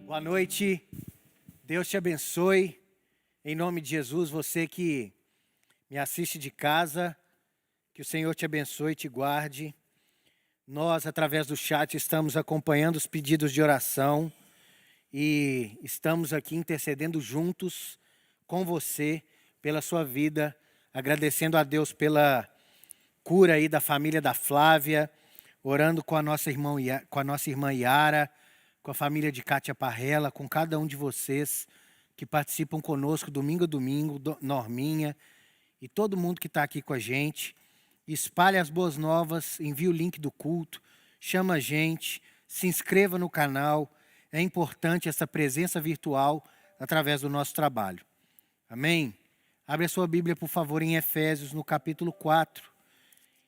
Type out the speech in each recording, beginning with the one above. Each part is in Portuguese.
Boa noite, Deus te abençoe, em nome de Jesus, você que me assiste de casa, que o Senhor te abençoe e te guarde. Nós, através do chat, estamos acompanhando os pedidos de oração e estamos aqui intercedendo juntos com você, pela sua vida, agradecendo a Deus pela cura aí da família da Flávia, orando com a nossa irmã Yara, com a família de Kátia Parrella, com cada um de vocês que participam conosco domingo a domingo, Norminha e todo mundo que está aqui com a gente. Espalhe as boas novas, envie o link do culto, chama a gente, se inscreva no canal. É importante essa presença virtual através do nosso trabalho. Amém? Abre a sua Bíblia, por favor, em Efésios, no capítulo 4.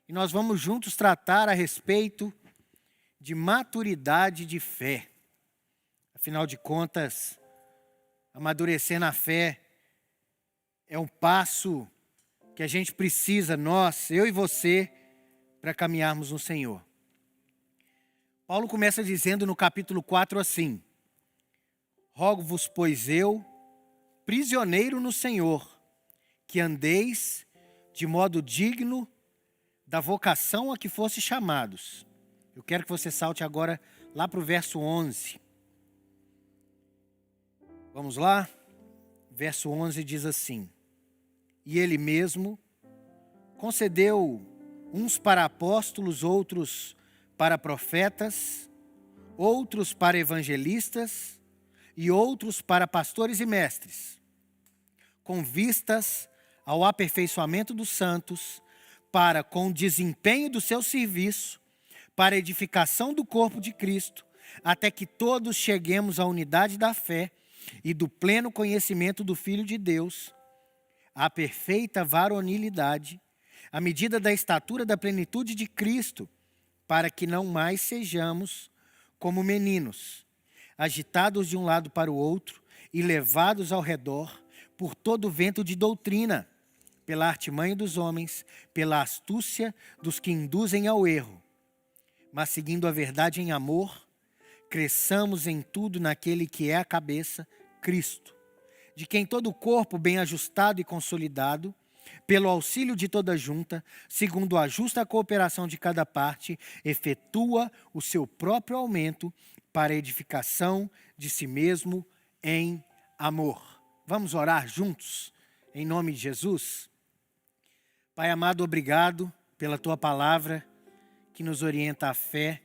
E nós vamos juntos tratar a respeito de maturidade de fé. Afinal de contas, amadurecer na fé é um passo que a gente precisa, eu e você, para caminharmos no Senhor. Paulo começa dizendo no capítulo 4 assim: rogo-vos, pois eu, prisioneiro no Senhor, que andeis de modo digno da vocação a que fosse chamados. Eu quero que você salte agora lá para o verso 11. Vamos lá? Verso 11 diz assim: e ele mesmo concedeu uns para apóstolos, outros para profetas, outros para evangelistas e outros para pastores e mestres, com vistas ao aperfeiçoamento dos santos, para, com o desempenho do seu serviço, para a edificação do corpo de Cristo, até que todos cheguemos à unidade da fé e do pleno conhecimento do Filho de Deus, à perfeita varonilidade, à medida da estatura da plenitude de Cristo, para que não mais sejamos como meninos, agitados de um lado para o outro e levados ao redor por todo o vento de doutrina, pela artimanha dos homens, pela astúcia dos que induzem ao erro, mas seguindo a verdade em amor, cresçamos em tudo naquele que é a cabeça, Cristo, de quem todo o corpo bem ajustado e consolidado, pelo auxílio de toda junta, segundo a justa cooperação de cada parte, efetua o seu próprio aumento para a edificação de si mesmo em amor. Vamos orar juntos, em nome de Jesus? Pai amado, obrigado pela Tua palavra, que nos orienta à fé,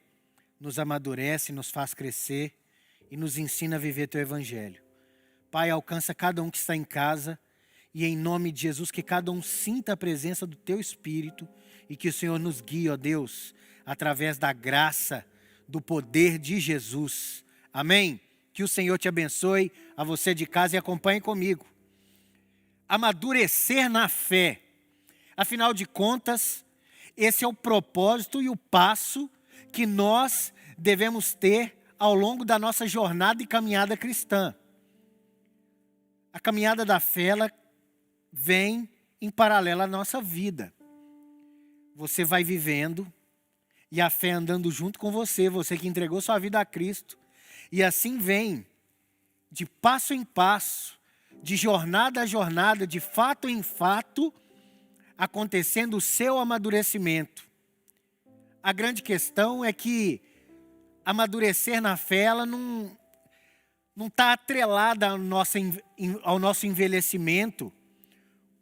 nos amadurece, nos faz crescer e nos ensina a viver Teu Evangelho. Pai, alcança cada um que está em casa e em nome de Jesus que cada um sinta a presença do Teu Espírito e que o Senhor nos guie, ó Deus, através da graça, do poder de Jesus. Amém? Que o Senhor te abençoe, a você de casa, e acompanhe comigo. Amadurecer na fé. Afinal de contas, esse é o propósito e o passo que nós devemos ter ao longo da nossa jornada e caminhada cristã. A caminhada da fé, ela vem em paralelo à nossa vida. Você vai vivendo e a fé andando junto com você, você que entregou sua vida a Cristo. E assim vem, de passo em passo, de jornada a jornada, de fato em fato, acontecendo o seu amadurecimento. A grande questão é que amadurecer na fé, ela não está atrelada ao nosso envelhecimento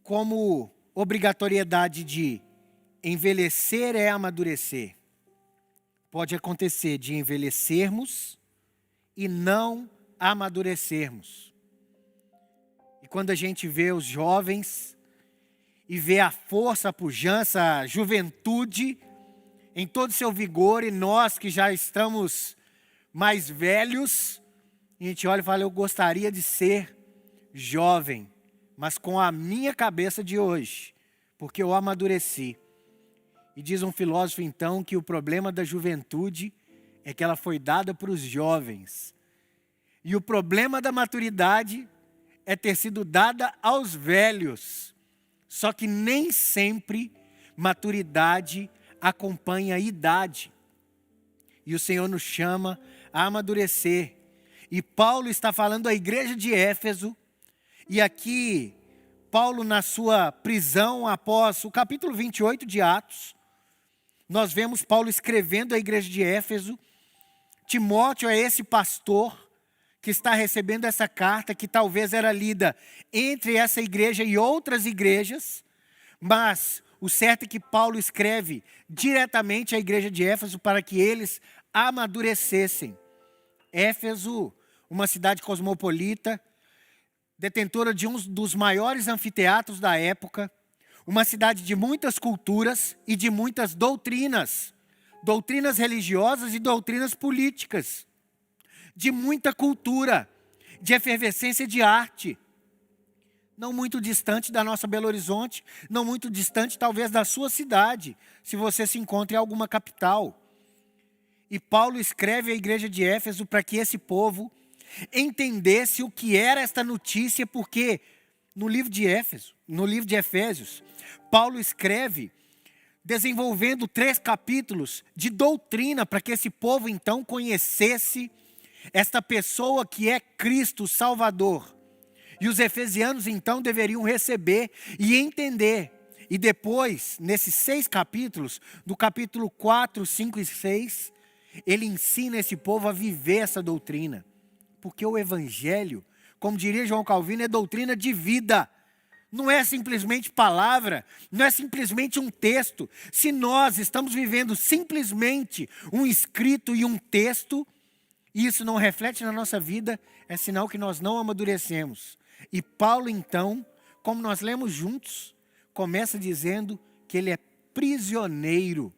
como obrigatoriedade de envelhecer é amadurecer. Pode acontecer de envelhecermos e não amadurecermos. E quando a gente vê os jovens e vê a força, a pujança, a juventude em todo o seu vigor, e nós que já estamos mais velhos, a gente olha e fala: eu gostaria de ser jovem, mas com a minha cabeça de hoje, porque eu amadureci. E diz um filósofo então que o problema da juventude é que ela foi dada para os jovens. E o problema da maturidade é ter sido dada aos velhos. Só que nem sempre maturidade acompanha a idade. E o Senhor nos chama a amadurecer. E Paulo está falando à igreja de Éfeso. E aqui, Paulo na sua prisão após o capítulo 28 de Atos, nós vemos Paulo escrevendo à igreja de Éfeso. Timóteo é esse pastor que está recebendo essa carta, que talvez era lida entre essa igreja e outras igrejas, mas o certo é que Paulo escreve diretamente à igreja de Éfeso para que eles amadurecessem. Éfeso, uma cidade cosmopolita, detentora de um dos maiores anfiteatros da época, uma cidade de muitas culturas e de muitas doutrinas, doutrinas religiosas e doutrinas políticas, de muita cultura, de efervescência de arte, não muito distante da nossa Belo Horizonte, não muito distante talvez da sua cidade, se você se encontra em alguma capital. E Paulo escreve à igreja de Éfeso para que esse povo entendesse o que era esta notícia, porque no livro de Efésios, Paulo escreve desenvolvendo 3 capítulos de doutrina para que esse povo então conhecesse esta pessoa que é Cristo Salvador. E os efesianos então deveriam receber e entender. E depois, nesses 6 capítulos, do capítulo 4, 5 e 6, ele ensina esse povo a viver essa doutrina. Porque o evangelho, como diria João Calvino, é doutrina de vida. Não é simplesmente palavra, não é simplesmente um texto. Se nós estamos vivendo simplesmente um escrito e um texto, e isso não reflete na nossa vida, é sinal que nós não amadurecemos. E Paulo então, como nós lemos juntos, começa dizendo que ele é prisioneiro.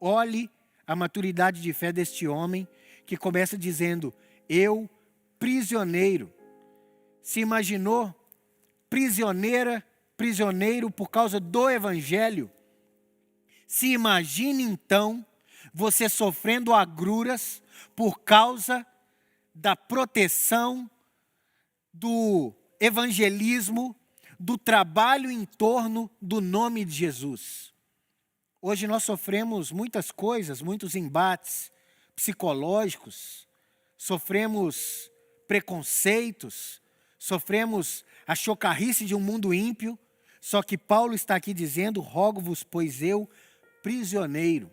Olhe a maturidade de fé deste homem, que começa dizendo, eu prisioneiro. Se imaginou prisioneiro por causa do evangelho? Se imagine então você sofrendo agruras por causa da proteção, do evangelismo, do trabalho em torno do nome de Jesus. Hoje nós sofremos muitas coisas, muitos embates psicológicos, sofremos preconceitos, sofremos a chocarrice de um mundo ímpio, só que Paulo está aqui dizendo, rogo-vos, pois eu, prisioneiro.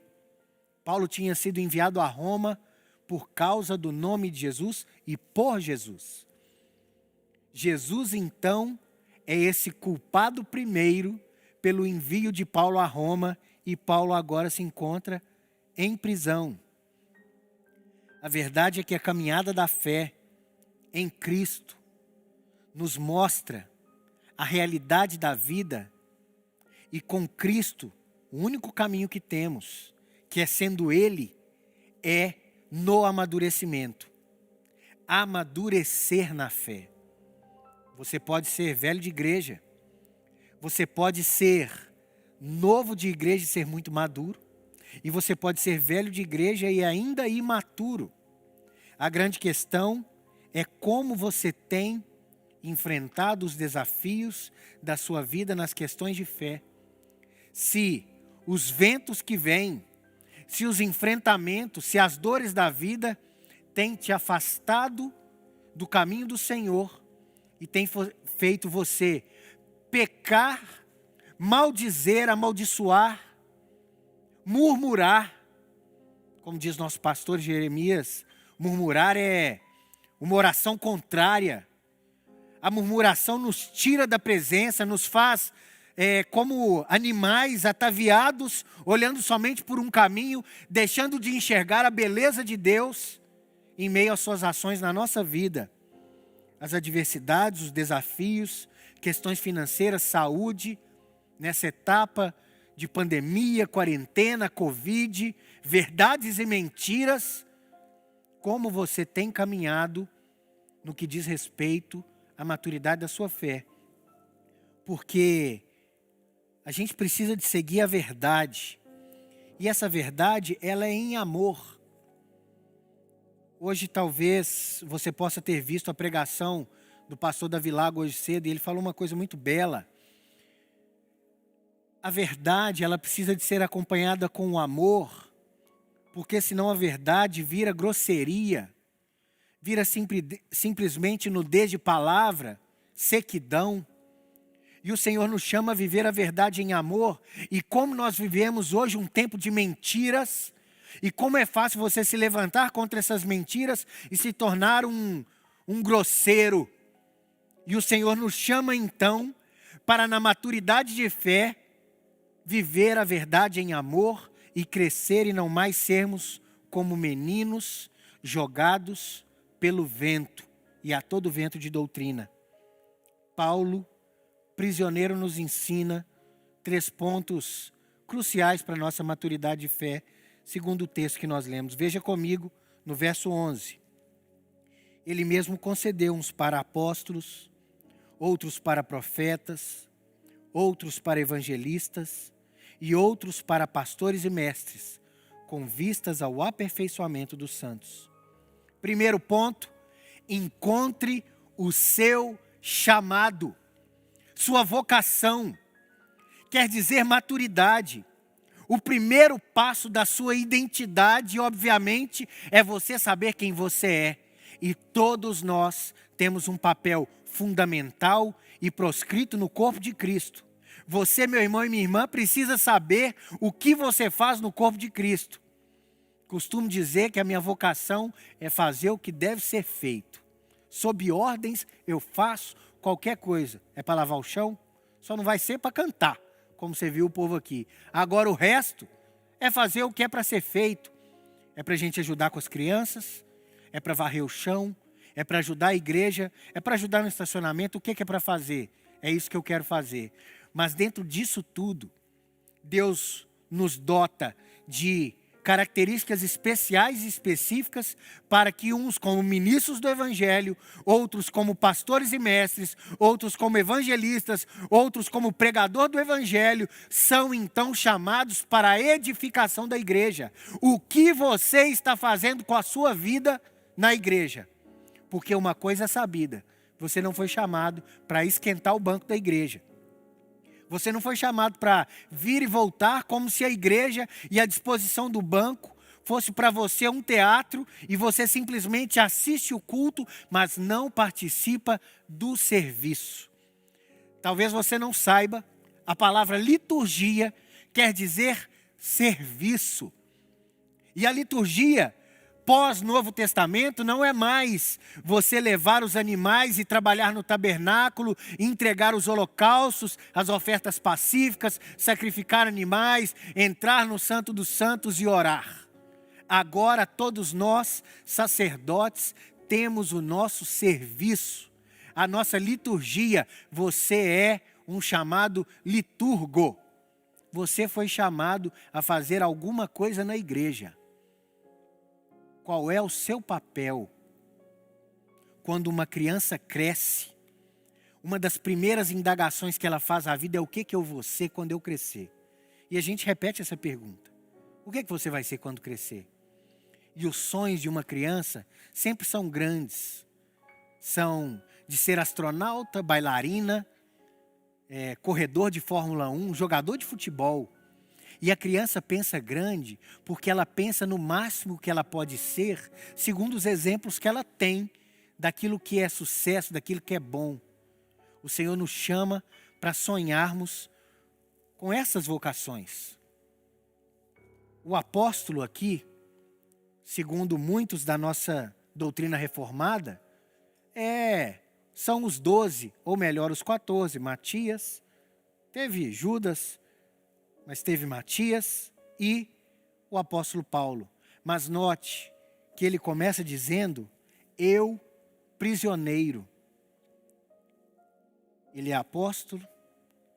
Paulo tinha sido enviado a Roma por causa do nome de Jesus e por Jesus. Jesus, então, é esse culpado primeiro pelo envio de Paulo a Roma, e Paulo agora se encontra em prisão. A verdade é que a caminhada da fé em Cristo nos mostra a realidade da vida, e com Cristo, o único caminho que temos, que é sendo Ele, é no amadurecimento. Amadurecer na fé. Você pode ser velho de igreja, você pode ser novo de igreja e ser muito maduro, e você pode ser velho de igreja e ainda imaturo. A grande questão é como você tem enfrentado os desafios da sua vida nas questões de fé. Se os ventos que vêm, se os enfrentamentos, se as dores da vida têm te afastado do caminho do Senhor e têm feito você pecar, maldizer, amaldiçoar, murmurar. Como diz nosso pastor Jeremias, murmurar é uma oração contrária. A murmuração nos tira da presença, nos faz como animais ataviados, olhando somente por um caminho, deixando de enxergar a beleza de Deus em meio às suas ações na nossa vida. As adversidades, os desafios, questões financeiras, saúde, nessa etapa de pandemia, quarentena, Covid, verdades e mentiras, como você tem caminhado no que diz respeito à maturidade da sua fé. Porque a gente precisa de seguir a verdade. E essa verdade, ela é em amor. Hoje talvez você possa ter visto a pregação do pastor Davi Lago hoje cedo, e ele falou uma coisa muito bela. A verdade, ela precisa de ser acompanhada com o amor, porque senão a verdade vira grosseria, vira simplesmente nudez de palavra, sequidão. E o Senhor nos chama a viver a verdade em amor. E como nós vivemos hoje um tempo de mentiras, e como é fácil você se levantar contra essas mentiras e se tornar um grosseiro. E o Senhor nos chama então para, na maturidade de fé, viver a verdade em amor e crescer e não mais sermos como meninos jogados pelo vento e a todo vento de doutrina. Paulo, prisioneiro, nos ensina 3 pontos cruciais para a nossa maturidade de fé, segundo o texto que nós lemos. Veja comigo no verso 11. Ele mesmo concedeu uns para apóstolos, outros para profetas, outros para evangelistas e outros para pastores e mestres, com vistas ao aperfeiçoamento dos santos. Primeiro ponto, encontre o seu chamado, sua vocação, quer dizer maturidade. O primeiro passo da sua identidade, obviamente, é você saber quem você é. E todos nós temos um papel fundamental e proscrito no corpo de Cristo. Você, meu irmão e minha irmã, precisa saber o que você faz no corpo de Cristo. Costumo dizer que a minha vocação é fazer o que deve ser feito. Sob ordens, eu faço qualquer coisa. É para lavar o chão? Só não vai ser para cantar, como você viu o povo aqui. Agora o resto é fazer o que é para ser feito. É para a gente ajudar com as crianças, é para varrer o chão, é para ajudar a igreja, é para ajudar no estacionamento. O que é para fazer? É isso que eu quero fazer. Mas dentro disso tudo, Deus nos dota de características especiais e específicas para que uns como ministros do evangelho, outros como pastores e mestres, outros como evangelistas, outros como pregador do evangelho, são então chamados para a edificação da igreja. O que você está fazendo com a sua vida na igreja? Porque uma coisa é sabida, você não foi chamado para esquentar o banco da igreja. Você não foi chamado para vir e voltar como se a igreja e a disposição do banco fosse para você um teatro e você simplesmente assiste o culto, mas não participa do serviço. Talvez você não saiba, a palavra liturgia quer dizer serviço. E a liturgia pós-Novo Testamento não é mais você levar os animais e trabalhar no tabernáculo, entregar os holocaustos, as ofertas pacíficas, sacrificar animais, entrar no Santo dos Santos e orar. Agora todos nós, sacerdotes, temos o nosso serviço, a nossa liturgia. Você é um chamado liturgo. Você foi chamado a fazer alguma coisa na igreja. Qual é o seu papel? Quando uma criança cresce, uma das primeiras indagações que ela faz à vida é: o que eu vou ser quando eu crescer? E a gente repete essa pergunta: o que você vai ser quando crescer? E os sonhos de uma criança sempre são grandes. São de ser astronauta, bailarina, corredor de Fórmula 1, jogador de futebol. E a criança pensa grande porque ela pensa no máximo que ela pode ser, segundo os exemplos que ela tem daquilo que é sucesso, daquilo que é bom. O Senhor nos chama para sonharmos com essas vocações. O apóstolo aqui, segundo muitos da nossa doutrina reformada, são os 12, ou melhor, os 14. Matias, teve Judas, mas teve Matias e o apóstolo Paulo. Mas note que ele começa dizendo: eu, prisioneiro. Ele é apóstolo,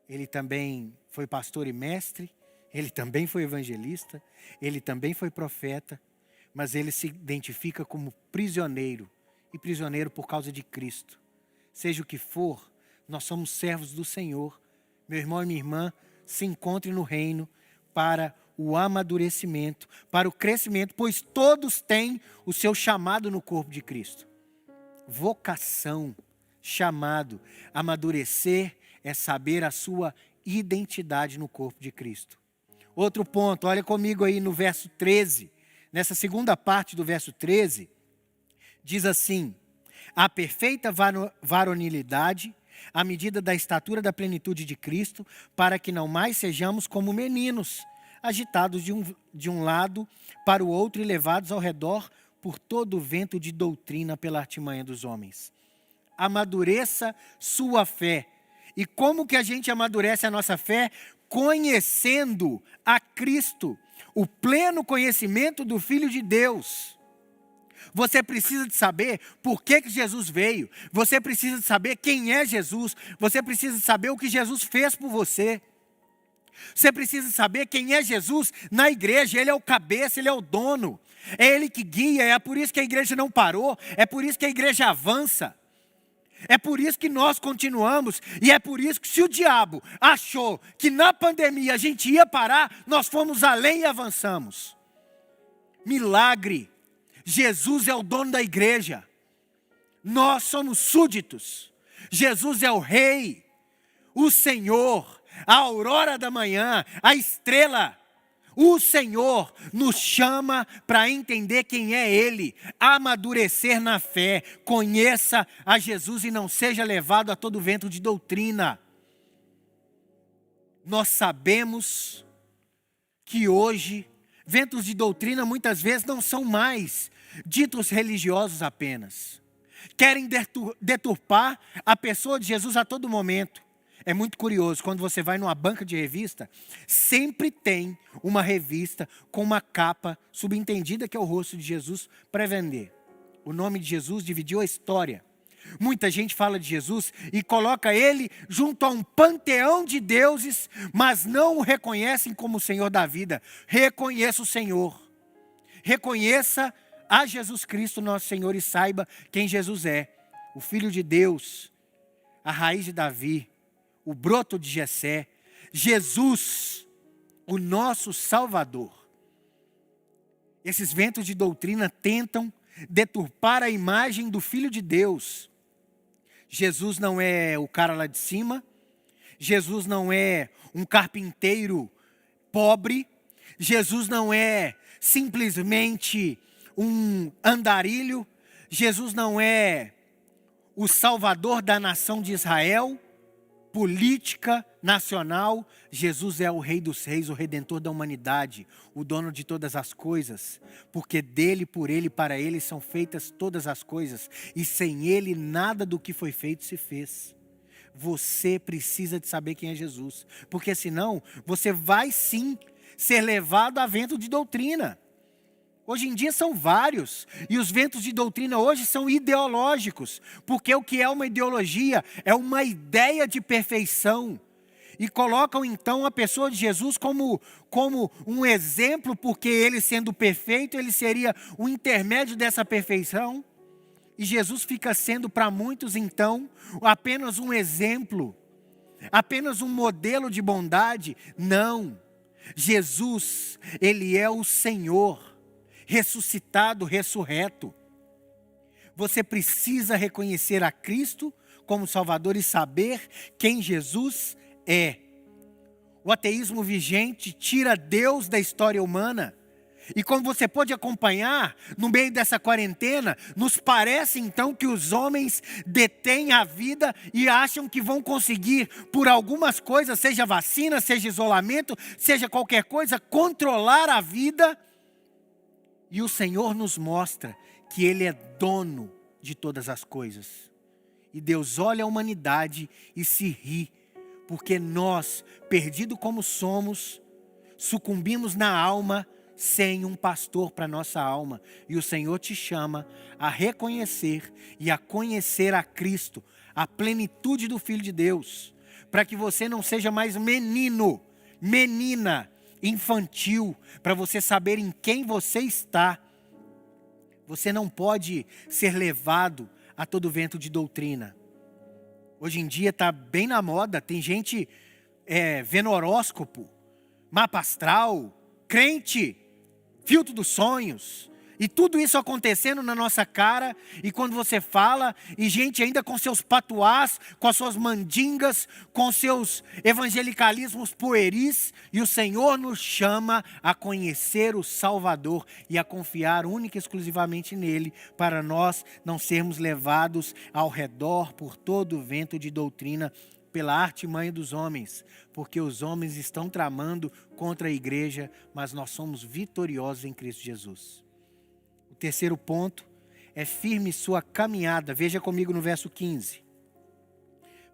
ele também foi pastor e mestre, ele também foi evangelista, ele também foi profeta, mas ele se identifica como prisioneiro, e prisioneiro por causa de Cristo. Seja o que for, nós somos servos do Senhor. Meu irmão e minha irmã, se encontre no reino para o amadurecimento, para o crescimento, pois todos têm o seu chamado no corpo de Cristo. Vocação, chamado, amadurecer é saber a sua identidade no corpo de Cristo. Outro ponto, olha comigo aí no verso 13, nessa segunda parte do verso 13, diz assim: a perfeita varonilidade, à medida da estatura da plenitude de Cristo, para que não mais sejamos como meninos, agitados de um lado para o outro e levados ao redor por todo o vento de doutrina pela artimanha dos homens. Amadureça sua fé. E como que a gente amadurece a nossa fé? Conhecendo a Cristo, o pleno conhecimento do Filho de Deus. Você precisa de saber por que Jesus veio. Você precisa de saber quem é Jesus. Você precisa de saber o que Jesus fez por você. Você precisa saber quem é Jesus na igreja. Ele é o cabeça, ele é o dono. É ele que guia, é por isso que a igreja não parou. É por isso que a igreja avança. É por isso que nós continuamos. E é por isso que se o diabo achou que na pandemia a gente ia parar, nós fomos além e avançamos. Milagre. Jesus é o dono da igreja. Nós somos súditos. Jesus é o rei, o Senhor, a aurora da manhã, a estrela. O Senhor nos chama para entender quem é Ele, amadurecer na fé, conheça a Jesus e não seja levado a todo vento de doutrina. Nós sabemos que hoje, ventos de doutrina muitas vezes não são mais ditos religiosos apenas. Querem deturpar a pessoa de Jesus a todo momento. É muito curioso, quando você vai numa banca de revista, sempre tem uma revista com uma capa subentendida que é o rosto de Jesus para vender. O nome de Jesus dividiu a história. Muita gente fala de Jesus e coloca ele junto a um panteão de deuses, mas não o reconhecem como o Senhor da vida. Reconheça o Senhor. Reconheça a Jesus Cristo, nosso Senhor, e saiba quem Jesus é. O Filho de Deus, a raiz de Davi, o broto de Jessé, Jesus, o nosso Salvador. Esses ventos de doutrina tentam deturpar a imagem do Filho de Deus. Jesus não é o cara lá de cima, Jesus não é um carpinteiro pobre, Jesus não é simplesmente um andarilho, Jesus não é o salvador da nação de Israel, política nacional. Jesus é o Rei dos Reis, o Redentor da humanidade, o dono de todas as coisas, porque dele, por ele, para ele são feitas todas as coisas, e sem ele nada do que foi feito se fez. Você precisa de saber quem é Jesus, porque senão você vai sim ser levado a vento de doutrina. Hoje em dia são vários, e os ventos de doutrina hoje são ideológicos, porque o que é uma ideologia é uma ideia de perfeição, e colocam então a pessoa de Jesus como um exemplo, porque ele sendo perfeito, ele seria o intermédio dessa perfeição, e Jesus fica sendo para muitos então apenas um exemplo, apenas um modelo de bondade. Não, Jesus, ele é o Senhor, ressuscitado, ressurreto. Você precisa reconhecer a Cristo como Salvador e saber quem Jesus é. O ateísmo vigente tira Deus da história humana. E como você pode acompanhar, no meio dessa quarentena, nos parece então que os homens detêm a vida e acham que vão conseguir, por algumas coisas, seja vacina, seja isolamento, seja qualquer coisa, controlar a vida. E o Senhor nos mostra que Ele é dono de todas as coisas. E Deus olha a humanidade e se ri, porque nós, perdidos como somos, sucumbimos na alma sem um pastor para nossa alma. E o Senhor te chama a reconhecer e a conhecer a Cristo, a plenitude do Filho de Deus, para que você não seja mais menino, menina, infantil, para você saber em quem você está. Você não pode ser levado a todo vento de doutrina. Hoje em dia está bem na moda, tem gente vendo horóscopo, mapa astral, crente, filtro dos sonhos, E tudo isso acontecendo na nossa cara, e quando você fala, e gente ainda com seus patuás, com as suas mandingas, com seus evangelicalismos pueris, e o Senhor nos chama a conhecer o Salvador e a confiar única e exclusivamente nele, para nós não sermos levados ao redor por todo o vento de doutrina, pela artimanha dos homens, porque os homens estão tramando contra a igreja, mas nós somos vitoriosos em Cristo Jesus. O terceiro ponto é firme sua caminhada. Veja comigo no verso 15.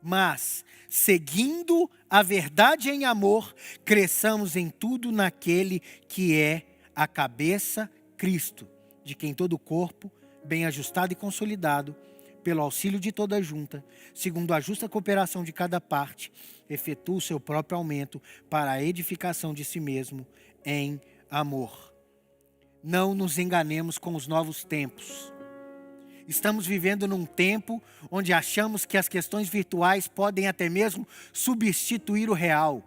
Mas, seguindo a verdade em amor, cresçamos em tudo naquele que é a cabeça, Cristo, de quem todo o corpo, bem ajustado e consolidado, pelo auxílio de toda a junta, segundo a justa cooperação de cada parte, efetua o seu próprio aumento para a edificação de si mesmo em amor. Não nos enganemos com os novos tempos. Estamos vivendo num tempo onde achamos que as questões virtuais podem até mesmo substituir o real.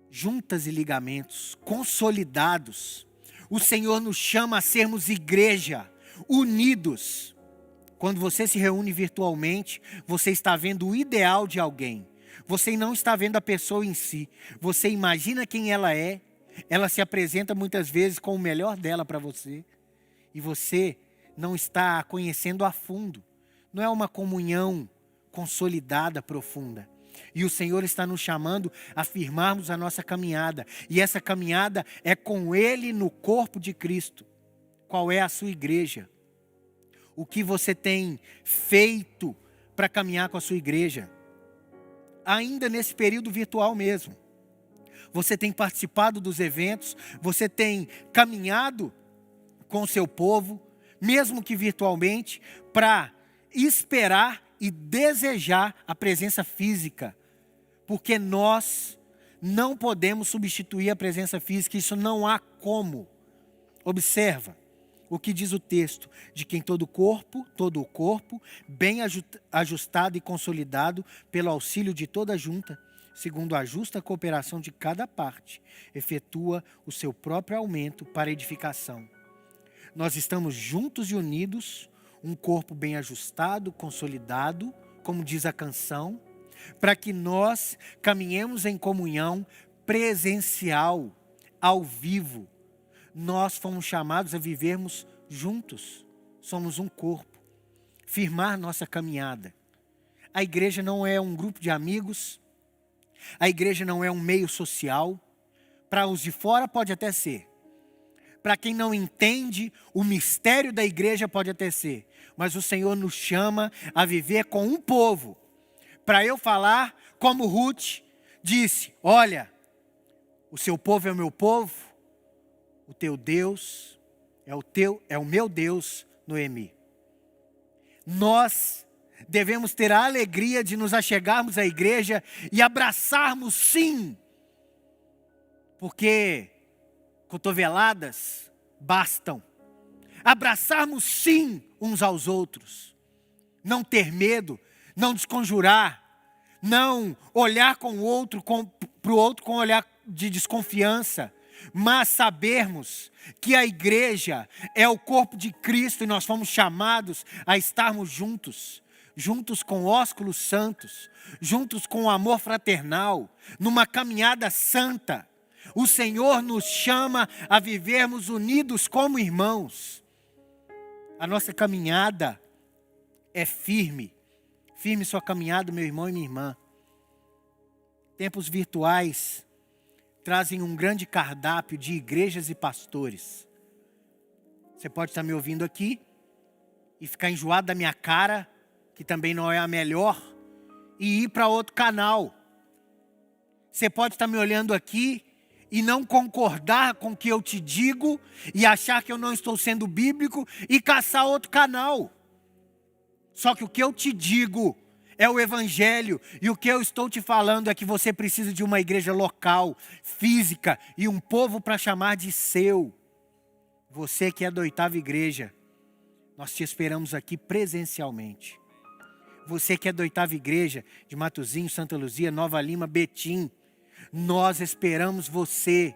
Juntas e ligamentos, consolidados. O Senhor nos chama a sermos igreja, unidos. Quando você se reúne virtualmente, você está vendo o ideal de alguém. Você não está vendo a pessoa em si. Você imagina quem ela é. Ela se apresenta muitas vezes com o melhor dela para você. E você não está a conhecendo a fundo. Não é uma comunhão consolidada, profunda. E o Senhor está nos chamando a firmarmos a nossa caminhada. E essa caminhada é com Ele no corpo de Cristo. Qual é a sua igreja? O que você tem feito para caminhar com a sua igreja? Ainda nesse período virtual mesmo. Você tem participado dos eventos, você tem caminhado com o seu povo, mesmo que virtualmente, para esperar e desejar a presença física. Porque nós não podemos substituir a presença física, isso não há como. Observa o que diz o texto, de quem todo o corpo, bem ajustado e consolidado pelo auxílio de toda a junta, segundo a justa cooperação de cada parte, efetua o seu próprio aumento para edificação. Nós estamos juntos e unidos, um corpo bem ajustado, consolidado, como diz a canção, para que nós caminhemos em comunhão presencial, ao vivo. Nós fomos chamados a vivermos juntos, somos um corpo, firmar nossa caminhada. A igreja não é um grupo de amigos, a igreja não é um meio social, para os de fora pode até ser, para quem não entende o mistério da igreja pode até ser, mas o Senhor nos chama a viver com um povo, para eu falar como Ruth disse, olha, o seu povo é o meu povo, o teu Deus é o meu Deus, Noemi. Nós devemos ter a alegria de nos achegarmos à igreja e abraçarmos sim, porque cotoveladas bastam. Abraçarmos sim uns aos outros, não ter medo, não desconjurar, não olhar para o outro com olhar de desconfiança, mas sabermos que a igreja é o corpo de Cristo e nós fomos chamados a estarmos juntos, juntos com ósculos santos, juntos com o amor fraternal, numa caminhada santa. O Senhor nos chama a vivermos unidos como irmãos. A nossa caminhada é firme. Firme sua caminhada, meu irmão e minha irmã. Tempos virtuais trazem um grande cardápio de igrejas e pastores. Você pode estar me ouvindo aqui e ficar enjoado da minha cara, que também não é a melhor, e ir para outro canal. Você pode estar me olhando aqui e não concordar com o que eu te digo e achar que eu não estou sendo bíblico e caçar outro canal. Só que o que eu te digo é o evangelho, e o que eu estou te falando é que você precisa de uma igreja local, física, e um povo para chamar de seu. Você que é da 8ª igreja, nós te esperamos aqui presencialmente. Você que é da 8ª igreja, de Matozinhos, Santa Luzia, Nova Lima, Betim, nós esperamos você.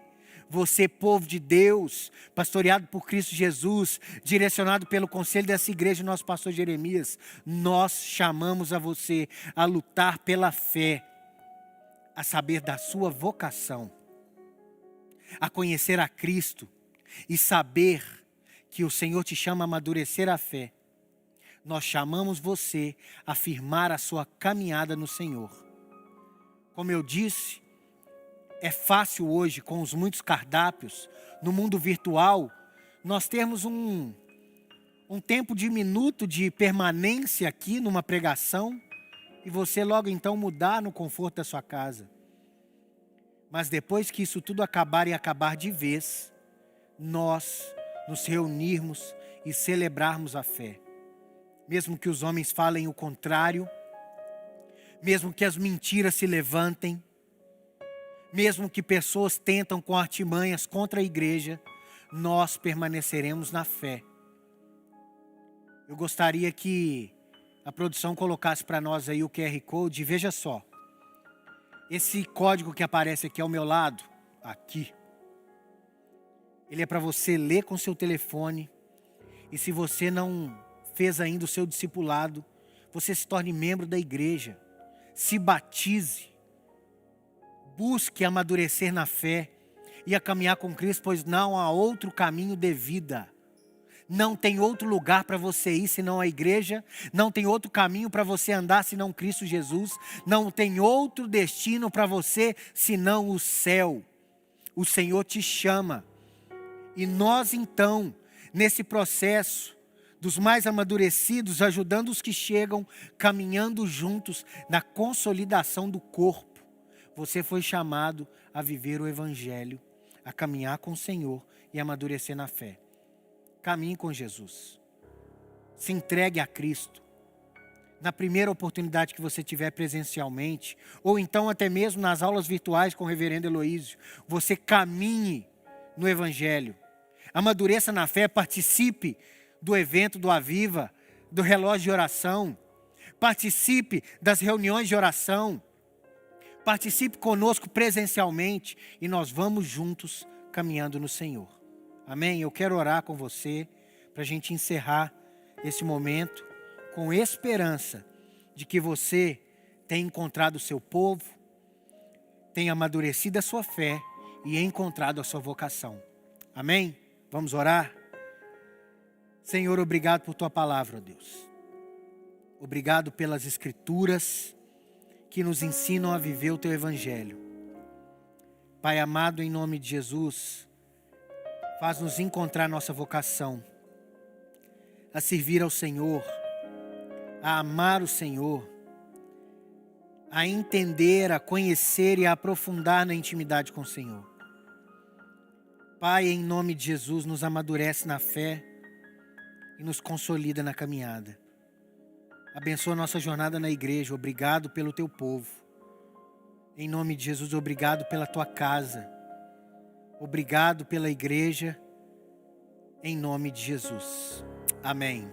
Você, povo de Deus, pastoreado por Cristo Jesus, direcionado pelo conselho dessa igreja, nosso pastor Jeremias, nós chamamos a você a lutar pela fé, a saber da sua vocação, a conhecer a Cristo e saber que o Senhor te chama a amadurecer a fé. Nós chamamos você a firmar a sua caminhada no Senhor. Como eu disse, é fácil hoje, com os muitos cardápios, no mundo virtual, nós termos um tempo diminuto de permanência aqui numa pregação e você logo então mudar no conforto da sua casa. Mas depois que isso tudo acabar e acabar de vez, nós nos reunirmos e celebrarmos a fé. Mesmo que os homens falem o contrário, mesmo que as mentiras se levantem, mesmo que pessoas tentam com artimanhas contra a igreja, nós permaneceremos na fé. Eu gostaria que a produção colocasse para nós aí o QR Code. E veja só, esse código que aparece aqui ao meu lado, aqui, ele é para você ler com seu telefone. E se você não fez ainda o seu discipulado, você se torne membro da igreja, se batize, busque amadurecer na fé e a caminhar com Cristo, pois não há outro caminho de vida. Não tem outro lugar para você ir senão a igreja. Não tem outro caminho para você andar senão Cristo Jesus. Não tem outro destino para você senão o céu. O Senhor te chama. E nós então, nesse processo dos mais amadurecidos, ajudando os que chegam, caminhando juntos na consolidação do corpo. Você foi chamado a viver o Evangelho, a caminhar com o Senhor e amadurecer na fé. Caminhe com Jesus. Se entregue a Cristo. Na primeira oportunidade que você tiver presencialmente, ou então até mesmo nas aulas virtuais com o reverendo Heloísio, você caminhe no Evangelho. Amadureça na fé, participe do evento do Aviva, do relógio de oração. Participe das reuniões de oração. Participe conosco presencialmente e nós vamos juntos caminhando no Senhor. Amém? Eu quero orar com você para a gente encerrar esse momento com esperança de que você tenha encontrado o seu povo, tenha amadurecido a sua fé e encontrado a sua vocação. Amém? Vamos orar? Senhor, obrigado por tua palavra, ó Deus. Obrigado pelas escrituras que nos ensinam a viver o teu evangelho. Pai amado, em nome de Jesus, faz-nos encontrar nossa vocação, a servir ao Senhor, a amar o Senhor, a entender, a conhecer e a aprofundar na intimidade com o Senhor. Pai, em nome de Jesus, nos amadurece na fé e nos consolida na caminhada. Abençoa a nossa jornada na igreja. Obrigado pelo teu povo. Em nome de Jesus, obrigado pela tua casa. Obrigado pela igreja. Em nome de Jesus. Amém.